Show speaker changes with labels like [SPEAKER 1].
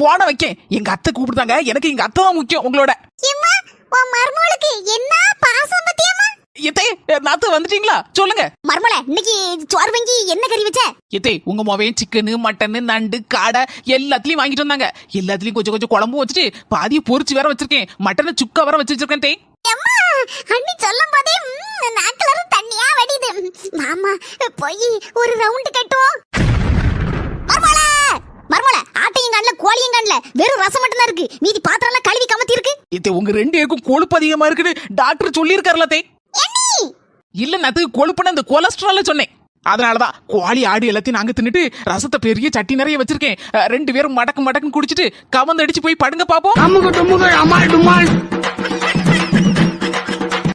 [SPEAKER 1] போன வைக்க. எங்க அத்தை கூப்பிடுதாங்க. எனக்கு எங்க அத்தை தான் முக்கியம் உங்களோட.
[SPEAKER 2] மர்மோளுக்கு என்ன பாசம் பத்தியம்மா?
[SPEAKER 1] எத்தே நாத்து வந்துட்டீங்களா? சொல்லுங்க.
[SPEAKER 2] மர்மோள இன்னைக்கு சோறு வாங்கி என்ன கறி வச்ச?
[SPEAKER 1] எத்தே உங்க மொவையும் சிக்கனு மட்டனு நண்டு காடை எல்லாத்துலயும் வாங்கிட்டு வந்தாங்க. எல்லாத்துலயும் கொஞ்சம் கொஞ்சம் குழம்பு வச்சுட்டு பாதியை பொரிச்சு வேற வச்சிருக்கேன். மட்டனை சுக்கா வேற வச்சு வச்சிருக்கேன். தே
[SPEAKER 2] அண்ணி சொல்லும் போதே நாக்குல தண்ணியா வடியுது. மாமா போய் ஒரு ரவுண்ட் கட்டுவோம். மர்மோள ஆட்டையும் கண்ணல கோழியும் கண்ணல வெறும் ரசம் மட்டும் தான் இருக்கு. மீதி பாத்திரம் எல்லாம் கழுவி கமத்தி இருக்கு.
[SPEAKER 1] எத்தே உங்க ரெண்டு பேருக்கும் கொழுப்பு அதிகமா இருக்குன்னு டாக்டர் சொல்லி இருக்காருல. தே இல்ல நாத்து கொழுப்புன்னு அந்த கொலஸ்ட்ரால சொன்னேன். அதனாலதான் கோழி ஆடு எல்லாத்தையும் நாங்க தின்னுட்டு ரசத்தை பெரிய சட்டி நிறைய வச்சிருக்கேன். ரெண்டு பேரும் மடக்கு மடக்குன்னு குடிச்சிட்டு கவந்து அடிச்சு போய் படுங்க பாப்போம்.